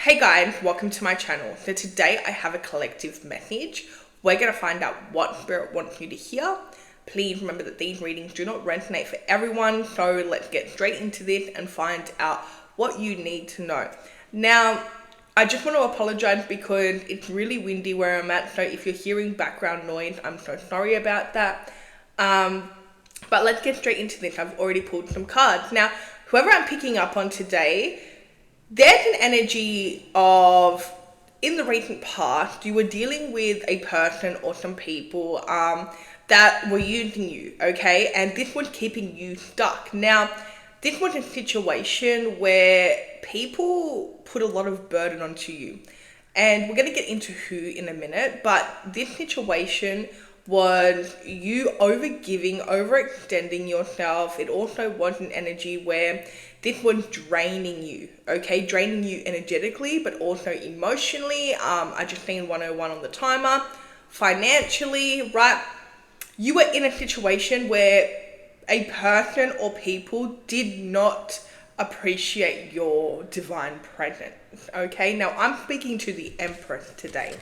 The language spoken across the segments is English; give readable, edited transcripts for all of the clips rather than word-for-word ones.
Hey guys, welcome to my channel. So today I have a collective message. We're going to find out what Spirit wants you to hear. Please remember that these readings do not resonate for everyone. So let's get straight into this and find out what you need to know. Now, I just want to apologize because it's really windy where I'm at. So if you're hearing background noise, I'm so sorry about that. But let's get straight into this. I've already pulled some cards. Now, whoever I'm picking up on today, there's an energy of, in the recent past, you were dealing with a person or some people that were using you, okay? And this was keeping you stuck. Now, this was a situation where people put a lot of burden onto you. And we're going to get into who in a minute, but this situation was you overgiving, overextending yourself. It also was an energy where this was draining you, okay? Draining you energetically, but also emotionally. I just seen 101 on the timer. Financially, right? You were in a situation where a person or people did not appreciate your divine presence, okay? Now, I'm speaking to the Empress today.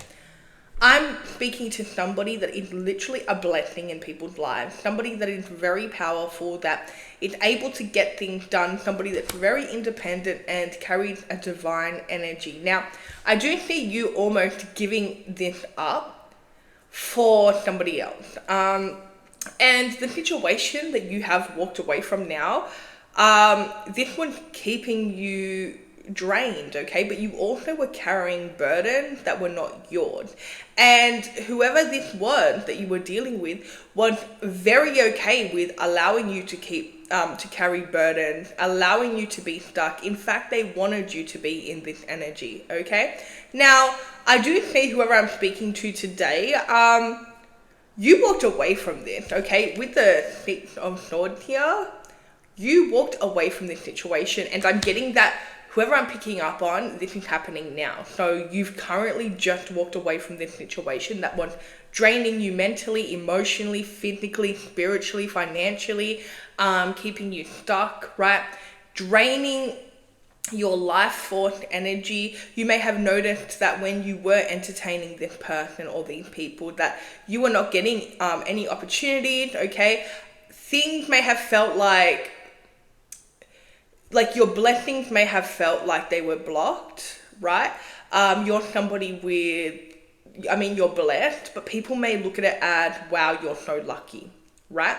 I'm speaking to somebody that is literally a blessing in people's lives. Somebody that is very powerful, that is able to get things done. Somebody that's very independent and carries a divine energy. Now, I do see you almost giving this up for somebody else. And the situation that you have walked away from now, this was keeping you drained, okay? But you also were carrying burdens that were not yours. And whoever this was that you were dealing with was very okay with allowing you to keep to carry burdens, allowing you to be stuck. In fact, they wanted you to be in this energy, okay? Now, I do see whoever I'm speaking to today, you walked away from this, okay? With the Six of Swords here, you walked away from this situation, and I'm getting that whoever I'm picking up on, this is happening now. So you've currently just walked away from this situation that was draining you mentally, emotionally, physically, spiritually, financially, keeping you stuck, right? Draining your life force energy. You may have noticed that when you were entertaining this person or these people that you were not getting any opportunities, okay? Things may have felt like your blessings may have felt like they were blocked, right? You're somebody you're blessed, but people may look at it as, wow, you're so lucky, right?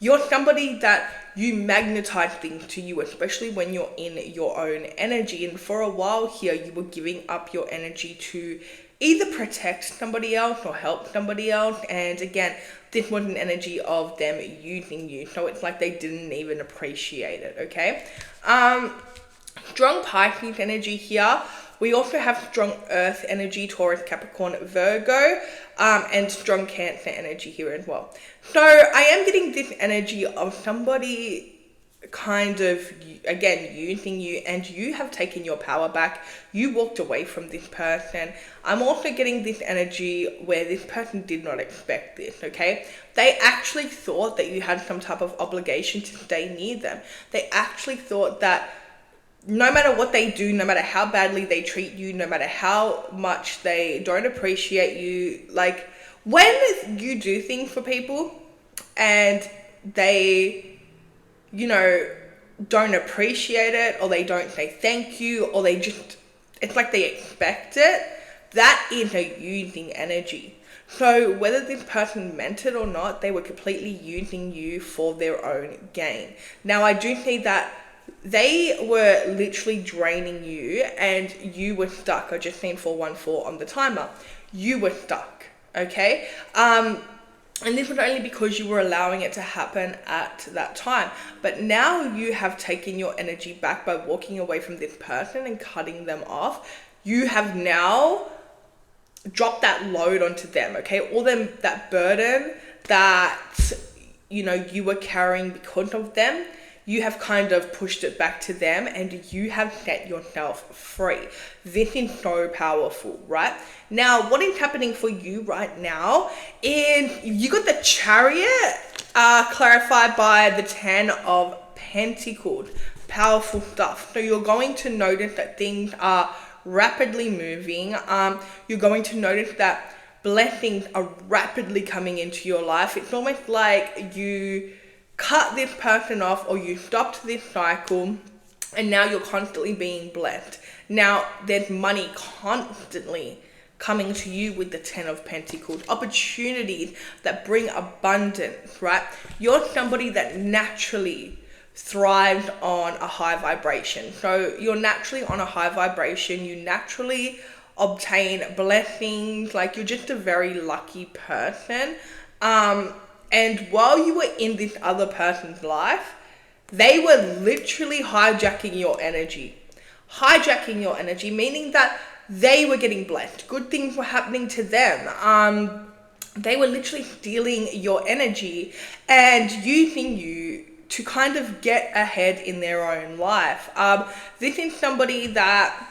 You're somebody that you magnetize things to you, especially when you're in your own energy. And for a while here, you were giving up your energy to either protect somebody else or help somebody else. And again, this was an energy of them using you. So it's like they didn't even appreciate it, okay? Strong Pisces energy here. We also have strong Earth energy, Taurus, Capricorn, Virgo, and strong Cancer energy here as well. So I am getting this energy of somebody kind of, again, using you, and you have taken your power back. You walked away from this person. I'm also getting this energy where this person did not expect this, okay? They actually thought that you had some type of obligation to stay near them. They actually thought that no matter what they do, no matter how badly they treat you, no matter how much they don't appreciate you, like when you do things for people and they, don't appreciate it, or they don't say thank you, or they just, it's like they expect it, that is a using energy. So whether this person meant it or not, they were completely using you for their own gain. Now, I do see that they were literally draining you and you were stuck. I just seen 414 on the timer. You were stuck, okay? And this was only because you were allowing it to happen at that time. But now you have taken your energy back by walking away from this person and cutting them off. You have now dropped that load onto them, okay? All that burden that, you were carrying because of them, you have kind of pushed it back to them and you have set yourself free. This is so powerful, right? Now, what is happening for you right now is you got the Chariot clarified by the 10 of Pentacles. Powerful stuff. So you're going to notice that things are rapidly moving. You're going to notice that blessings are rapidly coming into your life. It's almost like you cut this person off, or you stopped this cycle, and now you're constantly being blessed. Now there's money constantly coming to you with the 10 of Pentacles, opportunities that bring abundance, right? You're somebody that naturally thrives on a high vibration. So you're naturally on a high vibration. You naturally obtain blessings. Like, you're just a very lucky person. And while you were in this other person's life, they were literally hijacking your energy. Hijacking your energy, meaning that they were getting blessed. Good things were happening to them. They were literally stealing your energy and using you to kind of get ahead in their own life. This is somebody that,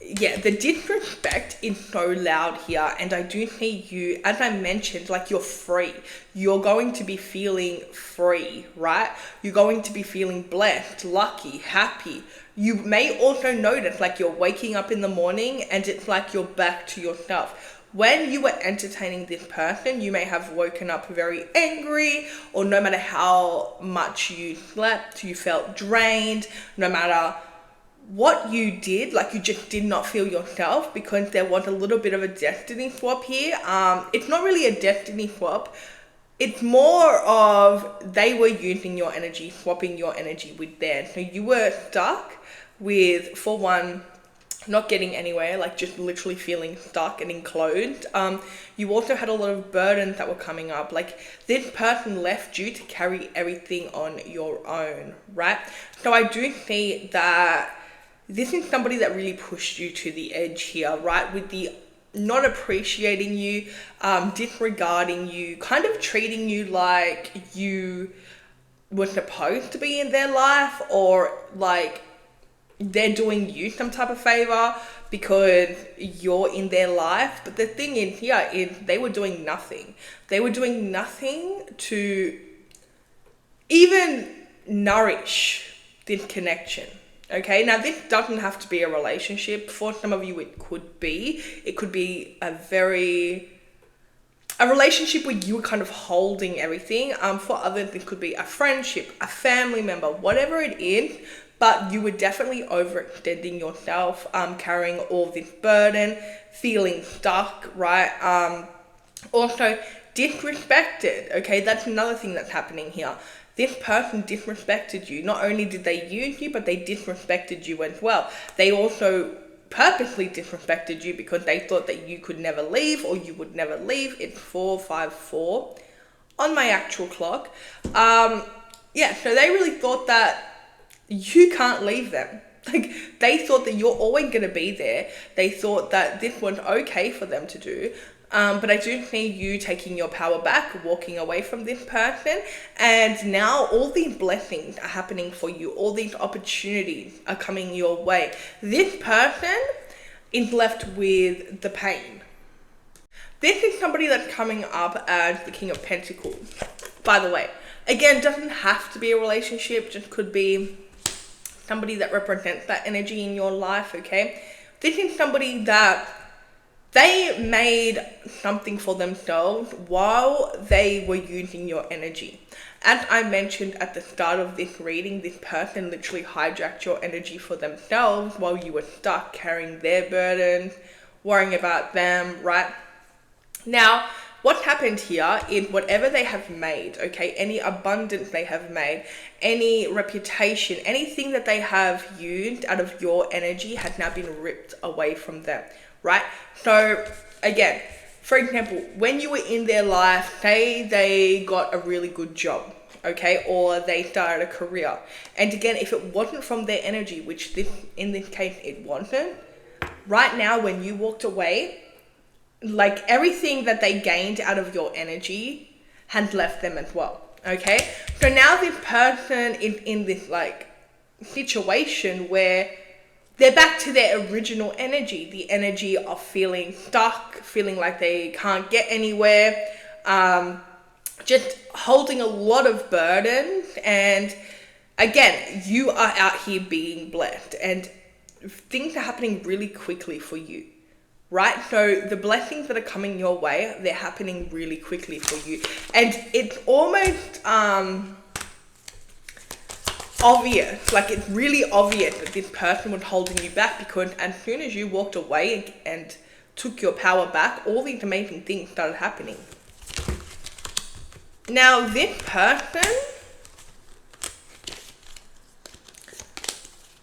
yeah, the disrespect is so loud here, and I do see you, as I mentioned, like, you're free. You're going to be feeling free, right? You're going to be feeling blessed, lucky, happy. You may also notice, like, you're waking up in the morning and it's like you're back to yourself. When you were entertaining this person, you may have woken up very angry, or no matter how much you slept, you felt drained. No matter what you did, like, you just did not feel yourself, because there was a little bit of a destiny swap here. It's not really a destiny swap. It's more of they were using your energy, swapping your energy with theirs. So you were stuck with, for one, not getting anywhere, like just literally feeling stuck and enclosed. You also had a lot of burdens that were coming up. Like, this person left you to carry everything on your own, right? So I do see that this is somebody that really pushed you to the edge here, right? With the not appreciating you, disregarding you, kind of treating you like you were supposed to be in their life, or like they're doing you some type of favor because you're in their life. But the thing in here is they were doing nothing. They were doing nothing to even nourish this connection. Okay, now this doesn't have to be a relationship. For some of you, it could be. It could be a relationship where you were kind of holding everything. For others, it could be a friendship, a family member, whatever it is. But you were definitely overextending yourself, carrying all this burden, feeling stuck, right? Also, disrespected, okay? That's another thing that's happening here. This person disrespected you. Not only did they use you, but they disrespected you as well. They also purposely disrespected you because they thought that you could never leave, or you would never leave. It's 454 on my actual clock. Yeah, so they really thought that you can't leave them. Like, they thought that you're always going to be there. They thought that this was okay for them to do. But I do see you taking your power back, walking away from this person. And now all these blessings are happening for you. All these opportunities are coming your way. This person is left with the pain. This is somebody that's coming up as the King of Pentacles, by the way. Again, doesn't have to be a relationship, just could be somebody that represents that energy in your life, okay? This is somebody that they made something for themselves while they were using your energy. As I mentioned at the start of this reading, this person literally hijacked your energy for themselves while you were stuck carrying their burdens, worrying about them, right? Now, what's happened here is whatever they have made, okay, any abundance they have made, any reputation, anything that they have used out of your energy has now been ripped away from them, right? So again, for example, when you were in their life, say they got a really good job, okay, or they started a career. And again, if it wasn't from their energy, which in this case it wasn't, right now when you walked away, like, everything that they gained out of your energy had left them as well, okay? So now this person is in this, like, situation where they're back to their original energy, the energy of feeling stuck, feeling like they can't get anywhere, just holding a lot of burdens. And again, you are out here being blessed. And things are happening really quickly for you, right? So the blessings that are coming your way, they're happening really quickly for you. And it's almost obvious, like it's really obvious that this person was holding you back, because as soon as you walked away and took your power back, all these amazing things started happening. Now this person,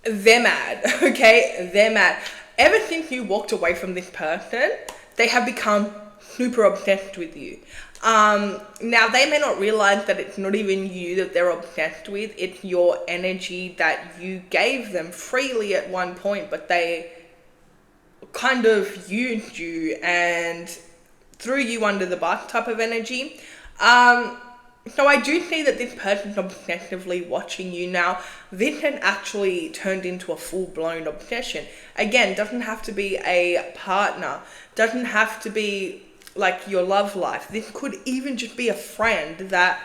they're mad, okay? They're mad. Ever since you walked away from this person, they have become super obsessed with you. Now they may not realize that it's not even you that they're obsessed with, it's your energy that you gave them freely at one point, but they kind of used you and threw you under the bus type of energy. So I do see that this person's obsessively watching you. Now, this has actually turned into a full-blown obsession. Again, doesn't have to be a partner, doesn't have to be like your love life. This could even just be a friend that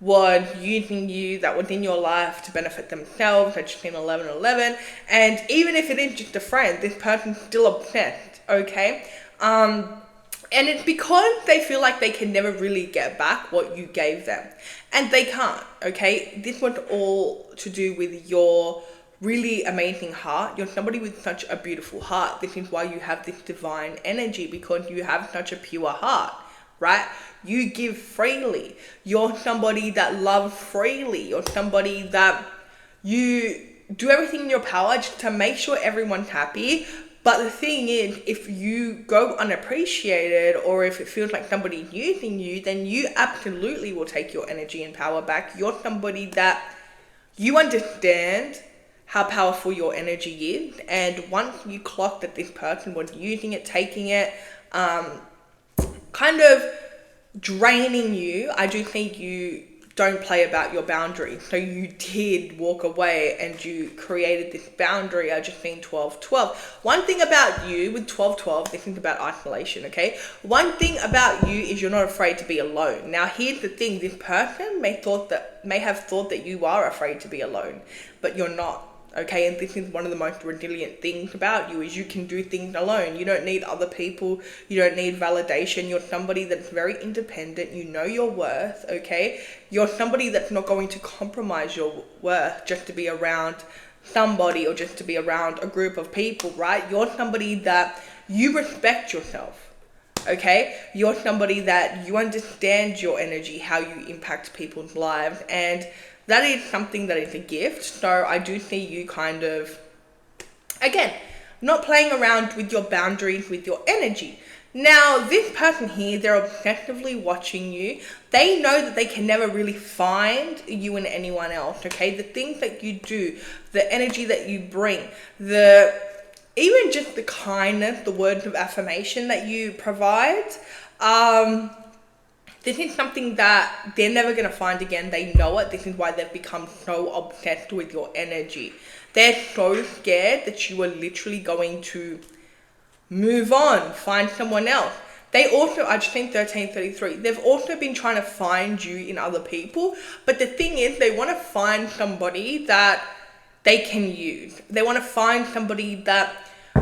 was using you, that was in your life to benefit themselves. I just seen 1111. And even if it is just a friend, this person's still obsessed, okay? And it's because they feel like they can never really get back what you gave them. And they can't, okay? This was all to do with your really amazing heart. You're somebody with such a beautiful heart. This is why you have this divine energy, because you have such a pure heart, right? You give freely. You're somebody that loves freely. You're somebody that you do everything in your power just to make sure everyone's happy. But the thing is, if you go unappreciated, or if it feels like somebody's using you, then you absolutely will take your energy and power back. You're somebody that you understand how powerful your energy is. And once you clock that this person was using it, taking it, kind of draining you, I do think you don't play about your boundaries. So you did walk away and you created this boundary. I just seen 12-12. One thing about you with 12-12, this is about isolation, okay? One thing about you is you're not afraid to be alone. Now here's the thing, this person may have thought that you are afraid to be alone, but you're not. Okay, and this is one of the most resilient things about you, is you can do things alone. You don't need other people. You don't need validation. You're somebody that's very independent. You know your worth, okay? You're somebody that's not going to compromise your worth just to be around somebody or just to be around a group of people, right? You're somebody that you respect yourself, okay? You're somebody that you understand your energy, how you impact people's lives, and that is something that is a gift. So I do see you kind of, again, not playing around with your boundaries, with your energy. Now, this person here, they're obsessively watching you. They know that they can never really find you in anyone else, okay? The things that you do, the energy that you bring, even just the kindness, the words of affirmation that you provide, this is something that they're never going to find again. They know it. This is why they've become so obsessed with your energy. They're so scared that you are literally going to move on, find someone else. They also, I just think 1333, they've also been trying to find you in other people. But the thing is, they want to find somebody that they can use. They want to find somebody that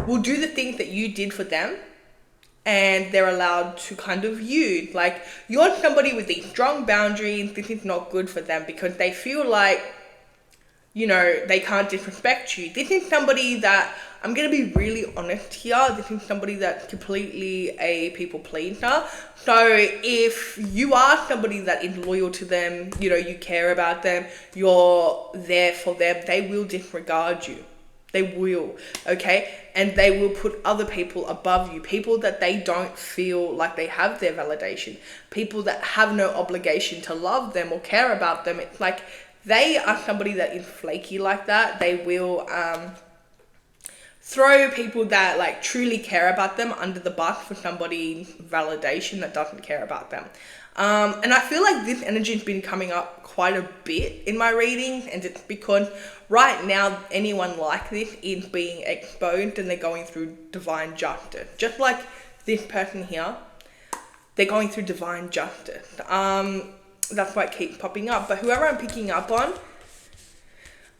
will do the things that you did for them, and they're allowed to kind of use. Like, you're somebody with these strong boundaries. This is not good for them because they feel like, you know, they can't disrespect you. This is somebody that, I'm going to be really honest here, this is somebody that's completely a people pleaser. So if you are somebody that is loyal to them, you know, you care about them, you're there for them, they will disregard you. They will, okay? And they will put other people above you, people that they don't feel like they have their validation, people that have no obligation to love them or care about them. It's like they are somebody that is flaky like that. They will throw people that like truly care about them under the bus for somebody's validation that doesn't care about them. And I feel like this energy has been coming up quite a bit in my readings, and it's because right now anyone like this is being exposed and they're going through divine justice. Just like this person here, they're going through divine justice. That's why it keeps popping up. But whoever I'm picking up on,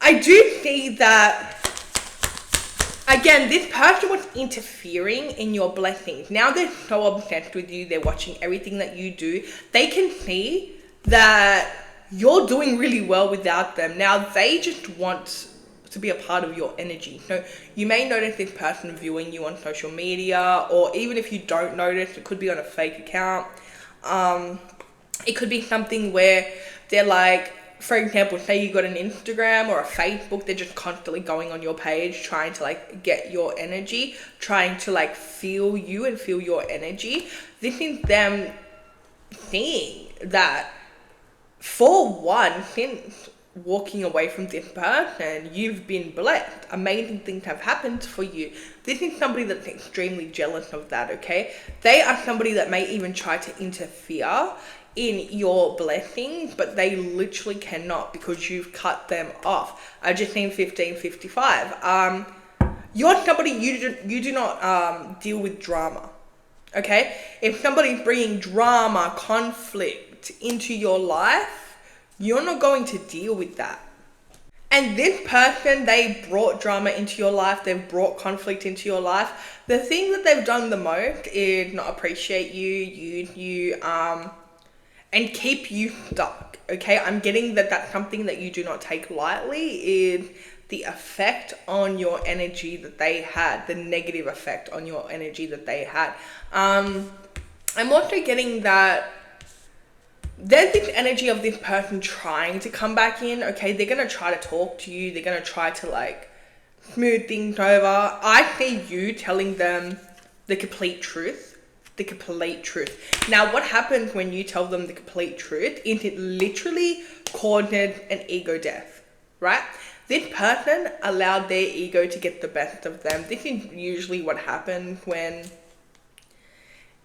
I do see that Again, this person was interfering in your blessings. Now they're so obsessed with you. They're watching everything that you do. They can see that you're doing really well without them. Now they just want to be a part of your energy. So you may notice this person viewing you on social media, or even if you don't notice, it could be on a fake account. It could be something where they're like, for example, say you got an Instagram or a Facebook, they're just constantly going on your page, trying to like get your energy, trying to like feel you and feel your energy. This is them seeing that, for one, since walking away from this person, you've been blessed. Amazing things have happened for you. This is somebody that's extremely jealous of that, okay? They are somebody that may even try to interfere in your blessings, but they literally cannot because you've cut them off. I just seen 1555. You're somebody, you do not deal with drama, okay? If somebody's bringing drama, conflict into your life, you're not going to deal with that. And this person, they brought drama into your life. They've brought conflict into your life. The thing that they've done the most is not appreciate you, use you, and keep you stuck, okay? I'm getting that that's something that you do not take lightly, is the effect on your energy that they had, the negative effect on your energy that they had. I'm also getting that there's this energy of this person trying to come back in, okay? They're going to try to talk to you. They're going to try to like smooth things over. I see you telling them the complete truth. The complete truth. Now, what happens when you tell them the complete truth is it literally causes an ego death, right? This person allowed their ego to get the best of them. This is usually what happens when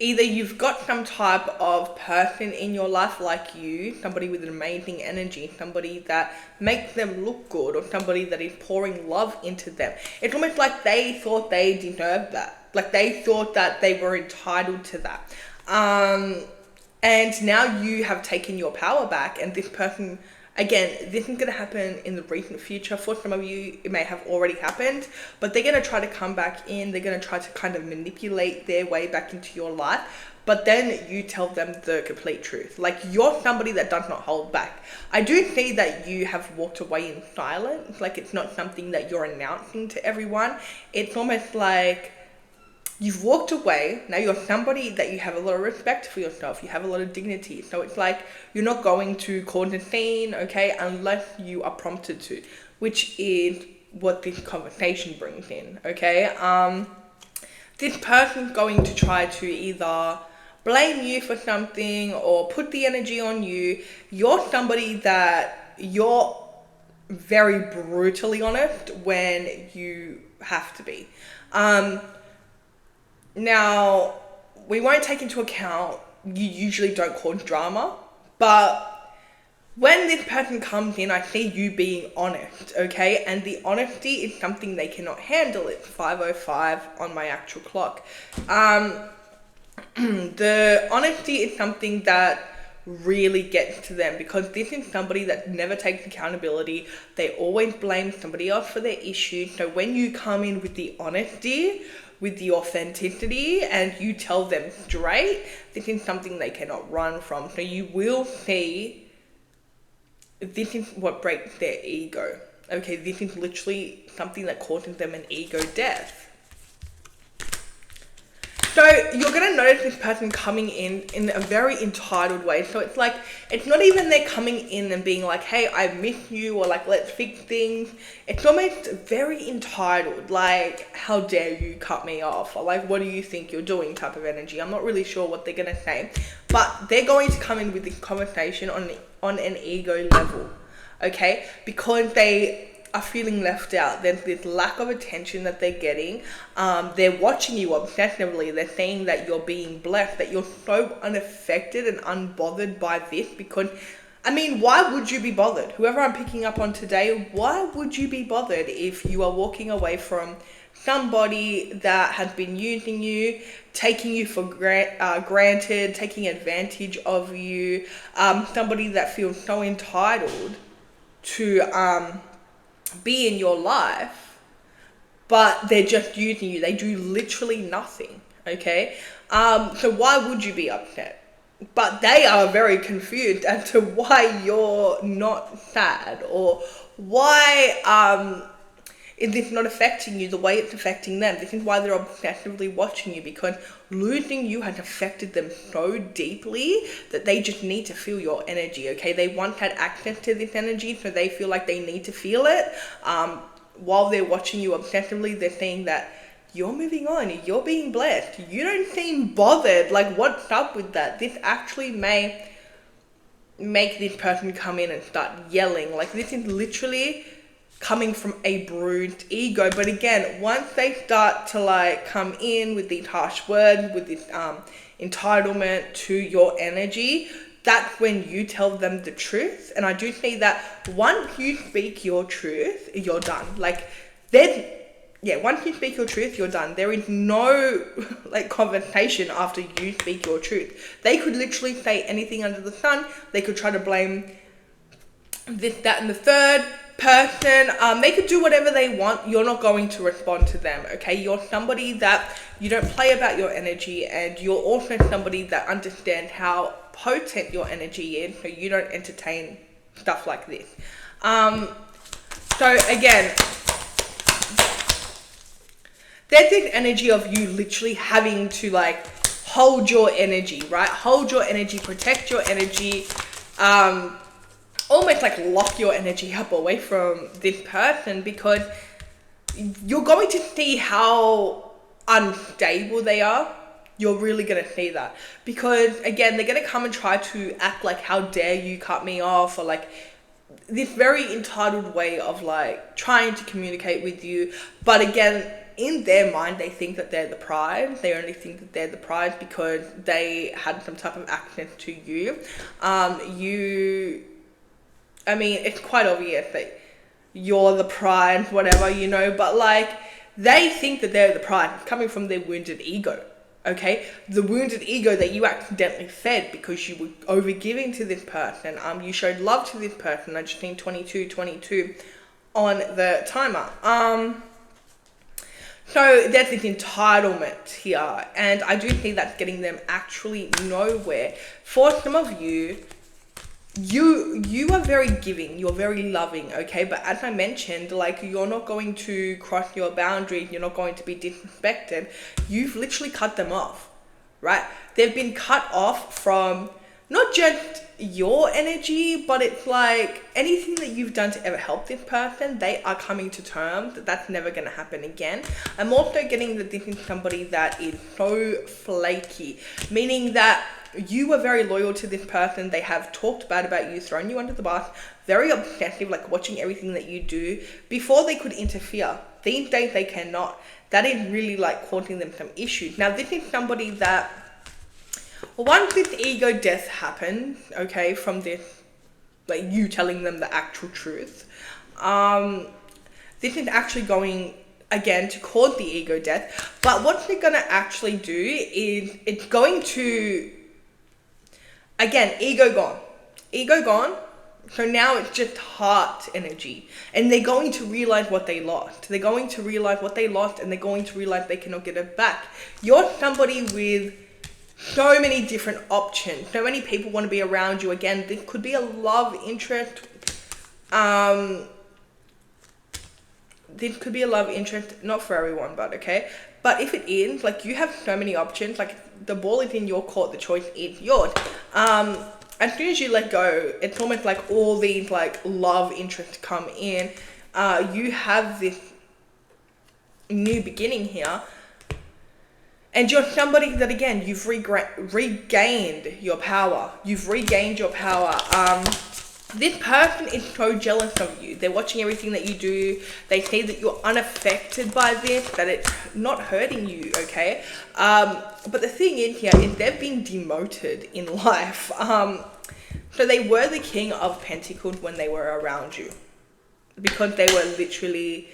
either you've got some type of person in your life like you, somebody with an amazing energy, somebody that makes them look good, or somebody that is pouring love into them. It's almost like they thought they deserved that. Like they thought that they were entitled to that. And now you have taken your power back, and this person, again, this is going to happen in the recent future. For some of you, it may have already happened, but they're going to try to come back in. They're going to try to kind of manipulate their way back into your life. But then you tell them the complete truth. Like, you're somebody that does not hold back. I do see that you have walked away in silence. Like, it's not something that you're announcing to everyone. It's almost like you've walked away. Now you're somebody that you have a lot of respect for yourself. You have a lot of dignity. So it's like you're not going to cause a scene, okay, unless you are prompted to, which is what this conversation brings in, okay? This person's going to try to either blame you for something or put the energy on you. You're somebody that you're very brutally honest when you have to be. Now, we won't take into account, you usually don't cause drama, but when this person comes in, I see you being honest, okay? And the honesty is something they cannot handle. It's 5:05 on my actual clock. The honesty is something that really gets to them, because this is somebody that never takes accountability. They always blame somebody else for their issues. So when you come in with the honesty, with the authenticity, and you tell them straight, this is something they cannot run from. So you will see, this is what breaks their ego. Okay, this is literally something that causes them an ego death. So you're going to notice this person coming in a very entitled way. So it's like, it's not even they're coming in and being like, hey, I miss you, or like, let's fix things. It's almost very entitled, like, how dare you cut me off? Or like, what do you think you're doing type of energy. I'm not really sure what they're going to say, but they're going to come in with this conversation on an ego level, okay? Because they are feeling left out. There's this lack of attention that they're getting. They're watching you obsessively. They're saying that you're being blessed, that you're so unaffected and unbothered by this, because, I mean, why would you be bothered? Whoever I'm picking up on today, why would you be bothered if you are walking away from somebody that has been using you, taking you for granted, taking advantage of you, somebody that feels so entitled to be in your life? but they're just using you. They do literally nothing, okay? So why would you be upset? But they are very confused as to why you're not sad, or why is this not affecting you the way it's affecting them. This is why they're obsessively watching you, because losing you has affected them so deeply that they just need to feel your energy, okay? They once had access to this energy, so they feel like they need to feel it. While they're watching you obsessively, they're saying that you're moving on, you're being blessed, you don't seem bothered, like what's up with that? This actually may make this person come in and start yelling. Like, this is literally coming from a bruised ego. But again, once they start to like come in with these harsh words, with this entitlement to your energy, that's when you tell them the truth. And I do see that once you speak your truth, you're done. Like, once you speak your truth, you're done. There is no like conversation after you speak your truth. They could literally say anything under the sun. They could try to blame this, that, and the third person. They could do whatever they want. You're not going to respond to them, okay? You're somebody that you don't play about your energy, and you're also somebody that understands how potent your energy is, so you don't entertain stuff like this. So again, there's this energy of you literally having to like hold your energy, right? Hold your energy, protect your energy, almost like lock your energy up away from this person, because you're going to see how unstable they are. You're really going to see that, because again, they're going to come and try to act like, how dare you cut me off, or like this very entitled way of like trying to communicate with you. But again, in their mind, they think that they're the prize. They only think that they're the prize because they had some type of access to you. I mean, it's quite obvious that you're the prize, whatever, you know, but like, they think that they're the prize. It's coming from their wounded ego, okay? The wounded ego that you accidentally fed because you were overgiving to this person. You showed love to this person. I just need 22 on the timer. So there's this entitlement here, and I do think that's getting them actually nowhere. For some of you, you are very giving, you're very loving, okay? But as I mentioned, like, you're not going to cross your boundaries, you're not going to be disrespected. You've literally cut them off, right? They've been cut off from not just your energy, but it's like anything that you've done to ever help this person, they are coming to terms that that's never going to happen again. I'm also getting that this is somebody that is so flaky, meaning that you were very loyal to this person. They have talked bad about you, thrown you under the bus, very obsessive, like watching everything that you do before they could interfere. These days they cannot. That is really like causing them some issues. Now, this is somebody that once this ego death happens, okay, from this, like you telling them the actual truth, this is actually going again to cause the ego death. But what they're going to actually do is it's going to, again, ego gone. So now it's just heart energy, and they're going to realize what they lost. They're going to realize what they lost, and they're going to realize they cannot get it back. You're somebody with so many different options. So many people want to be around you. Again, this could be a love interest. This could be a love interest, not for everyone, but okay. But if it is, like, you have so many options. Like, the ball is in your court, the choice is yours. As soon as you let go, it's almost like all these like love interests come in. You have this new beginning here. And you're somebody that, again, you've regained your power. You've regained your power. This person is so jealous of you. They're watching everything that you do. They see that you're unaffected by this, that it's not hurting you, okay? But the thing is here is they've been demoted in life. So they were the King of Pentacles when they were around you, because they were literally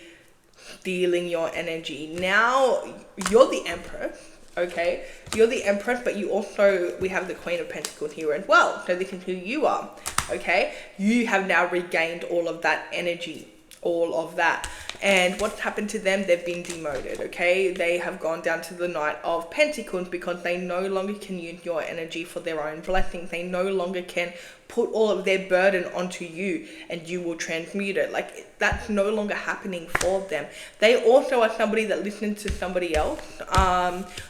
stealing your energy. Now you're the Empress, okay? You're the Empress, but you also, we have the Queen of Pentacles here as well. So this is who you are, okay? You have now regained all of that energy, all of that. And what's happened to them? They've been demoted, okay? They have gone down to the Knight of Pentacles because they no longer can use your energy for their own blessings. They no longer can put all of their burden onto you and you will transmute it. Like, that's no longer happening for them. They also are somebody that listens to somebody else,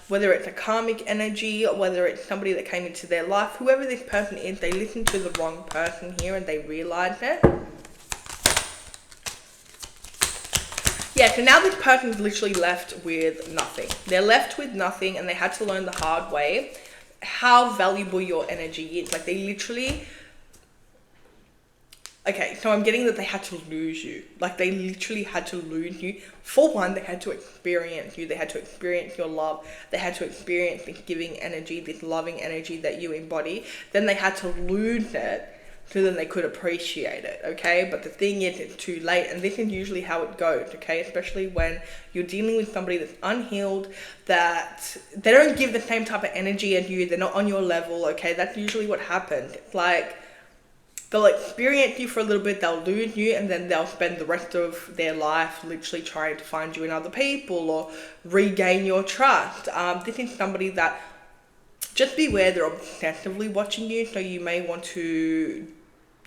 whether it's a karmic energy, whether it's somebody that came into their life, whoever this person is, they listen to the wrong person here and they realize it. Yeah, so now this person's literally left with nothing. They're left with nothing and they had to learn the hard way how valuable your energy is. Like, they literally... Okay, so I'm getting that they had to lose you. Like, they literally had to lose you. For one, they had to experience you. They had to experience your love. They had to experience this giving energy, this loving energy that you embody. Then they had to lose it so then they could appreciate it, okay? But the thing is, it's too late, and this is usually how it goes, okay? Especially when you're dealing with somebody that's unhealed, that they don't give the same type of energy as you, they're not on your level, okay? That's usually what happens. It's like, they'll experience you for a little bit, they'll lose you, and then they'll spend the rest of their life literally trying to find you in other people or regain your trust. This is somebody that, just beware, they're obsessively watching you, so you may want to,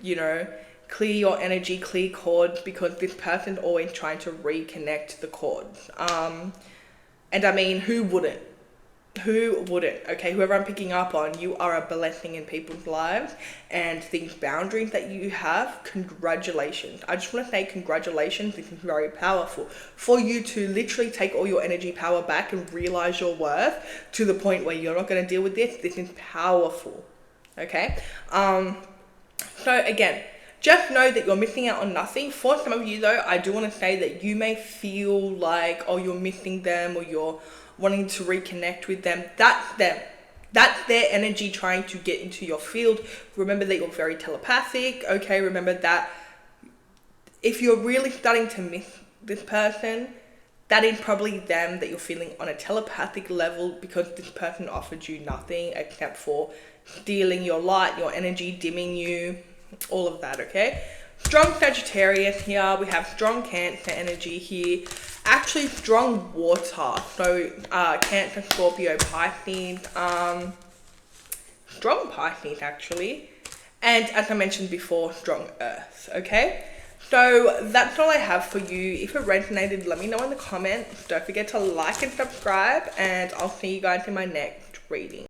you know, clear your energy, clear cords, because this person's always trying to reconnect the cords. And I mean, who wouldn't? Who wouldn't? Okay, whoever I'm picking up on, you are a blessing in people's lives, and these boundaries that you have, congratulations. I just want to say congratulations. This is very powerful for you to literally take all your energy power back and realize your worth to the point where you're not going to deal with this. This is powerful. Okay. So again, just know that you're missing out on nothing. For some of you though, I do want to say that you may feel like, oh, you're missing them, or you're wanting to reconnect with them. That's them. That's their energy trying to get into your field. Remember that you're very telepathic, okay? Remember that if you're really starting to miss this person, that is probably them that you're feeling on a telepathic level, because this person offered you nothing except for stealing your light, your energy, dimming you, all of that, okay? Strong Sagittarius here. We have strong Cancer energy here. Actually, strong water. So, Cancer, Scorpio, Pisces. Strong Pisces, actually. And as I mentioned before, strong Earth, okay? So, that's all I have for you. If it resonated, let me know in the comments. Don't forget to like and subscribe. And I'll see you guys in my next reading.